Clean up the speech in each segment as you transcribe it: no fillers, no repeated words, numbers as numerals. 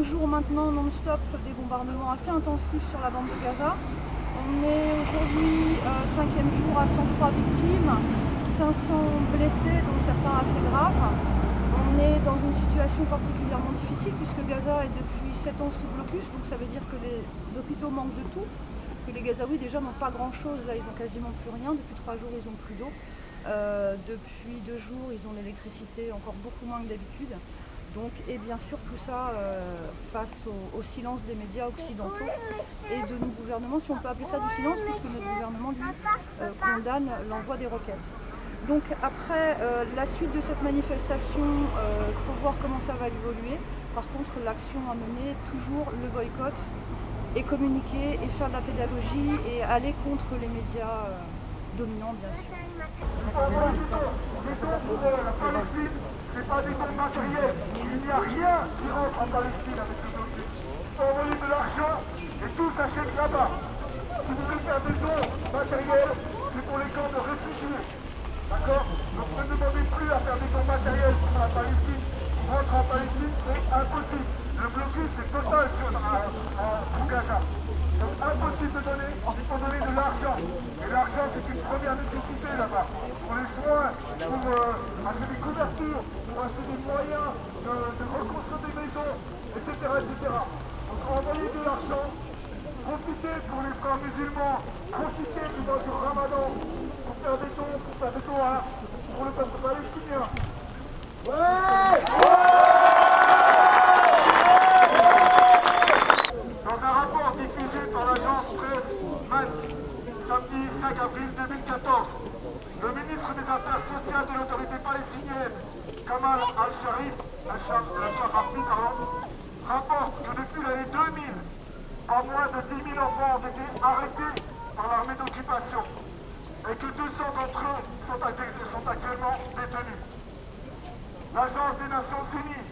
5 jours maintenant non-stop des bombardements assez intensifs sur la bande de Gaza. On est aujourd'hui 5e jour à 103 victimes, 500 blessés, dont certains assez graves. On est dans une situation particulièrement difficile puisque Gaza est depuis 7 ans sous blocus, donc ça veut dire que les hôpitaux manquent de tout, que les Gazaouis déjà n'ont pas grand chose, là ils n'ont quasiment plus rien, depuis 3 jours ils n'ont plus d'eau, depuis 2 jours ils ont l'électricité encore beaucoup moins que d'habitude. Donc, et bien sûr tout ça face au silence des médias occidentaux et de nos gouvernements, si on peut appeler ça du silence, puisque notre gouvernement lui condamne l'envoi des roquettes. Donc après la suite de cette manifestation, il faut voir comment ça va évoluer. Par contre, l'action à mener, toujours le boycott et communiquer et faire de la pédagogie et aller contre les médias dominants, bien sûr. C'est pas des dons matériels. Il n'y a rien qui rentre en Palestine avec le blocus. Il faut envoyer de l'argent et tout s'achète là-bas. Si vous voulez faire des dons matériels, c'est pour les camps de réfugiés. D'accord? Donc ne demandez plus à faire des dons matériels pour la Palestine. Pour rentrer en Palestine, c'est impossible. Le blocus est total pour Gaza. Donc impossible de donner, il faut donner de l'argent. Et l'argent c'est une première nécessité là-bas. Pour les soins, pour acheter des couvertures, pour acheter des moyens de reconstruire des maisons, etc. Donc envoyez de l'argent, profitez pour les frères musulmans, profitez du mois du Ramadan pour faire des dons, pour faire des doigts pour le peuple palestinien. Dans un rapport diffusé par l'agence presse MAN, samedi 5 avril 2014, le ministre des Affaires sociales de l'autorité palestinienne, Kamal Al-Sharafi, rapporte que depuis l'année 2000, pas moins de 10 000 enfants ont été arrêtés par l'armée d'occupation et que 200 d'entre eux sont actuellement détenus. L'Agence des Nations Unies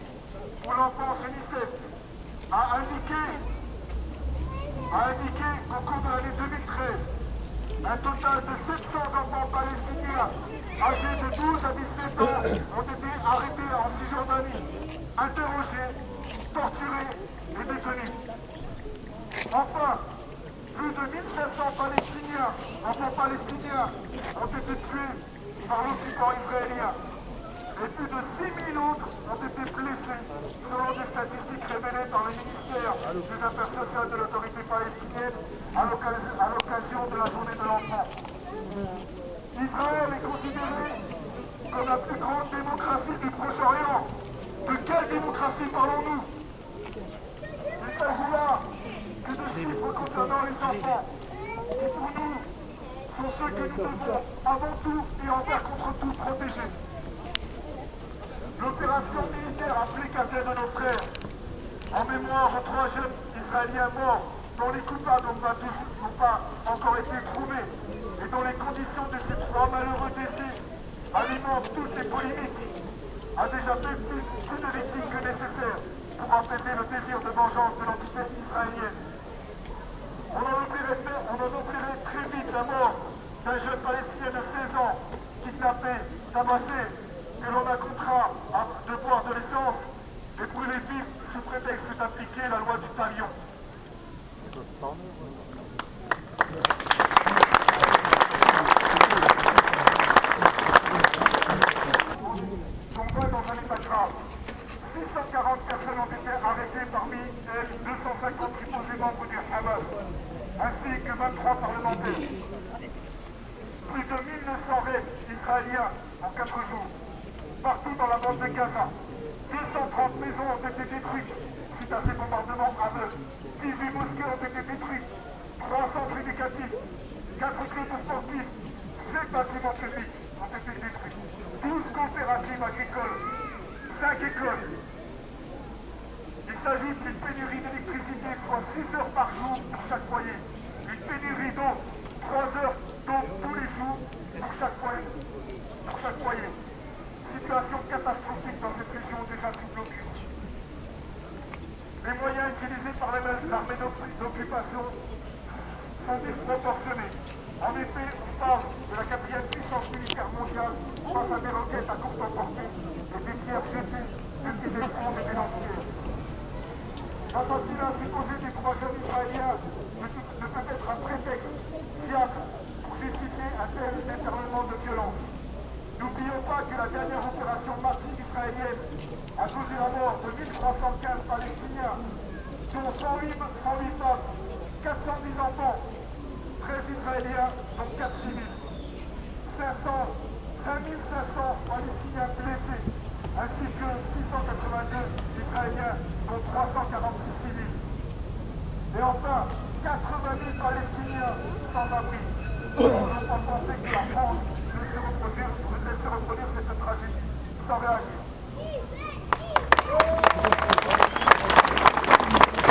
pour l'enfance UNICEF a indiqué qu'au cours de l'année 2013, un total de 700 enfants palestiniens âgés de 12 à 17 ans ont été arrêtés en Cisjordanie, interrogés, torturés et détenus. Enfin, plus de 1500 enfants palestiniens ont été tués par l'occupant israélien. Et plus de 6000 autres ont été blessés, selon des statistiques révélées par le ministère des Affaires sociales de l'autorité palestinienne à l'occasion de la journée de l'enfant. Israël est considéré comme la plus grande démocratie du Proche-Orient. De quelle démocratie parlons-nous? Il s'agit là que de chiffres concernant les enfants, qui pour nous sont ceux que nous devons avant tout et envers contre tout protéger. L'opération militaire applique à de nos frères, en mémoire aux 3 jeunes Israéliens morts, dont les coupables n'ont pas encore été trouvés, et dont les conditions de ces 3 malheureux décès alimentent toutes les polémiques, a déjà fait plus de victimes que nécessaire pour apaiser le désir de vengeance de l'entité israélienne. On en oublierait très vite la mort d'un jeune Palestinien de 16 ans, kidnappé, tabassé, que l'on a contraint de boire de l'essence et brûler vif sous prétexte d'appliquer la loi du talion. On voit dans un état grave. 640 personnes ont été arrêtées, parmi elles 250 supposés membres du Hamas, ainsi que 23 parlementaires. Plus de 1900 raids israéliens en 4 jours. Partout dans la bande de Gaza, 230 maisons ont été détruites suite à ces bombardements aveugles. 18 mosquées ont été détruites, 3 centres éducatifs, 4 clubs sportifs, 7 bâtiments publics ont été détruits, 12 coopératives agricoles, 5 écoles. Il s'agit d'une pénurie d'électricité, soit 6 heures par jour pour chaque foyer. Une pénurie d'eau, 3 heures d'eau tous les jours pour chaque foyer. Situation catastrophique dans cette région déjà sous blocus. Les moyens utilisés par l'armée d'occupation sont disproportionnés. En effet, on parle de la 4e puissance militaire mondiale face à des roquettes à courte portée et des pierres jetées depuis des fonds et des lanciers. L'assassinat supposé des 3 jeunes Israéliens ne peut être un prétexte fiable pour justifier un tel déferlement de violence. N'oublions pas que la dernière opération massive israélienne a causé la mort de 1315 Palestiniens, dont 108 femmes, 410 enfants, 13 Israéliens, dont 4 civils, 5500 Palestiniens blessés, ainsi que 682 Israéliens, dont 346 civils. Et enfin, 80 000 Palestiniens sans abri. On ne peut pas penser que la France ne laisse se reproduire cette tragédie sans réagir.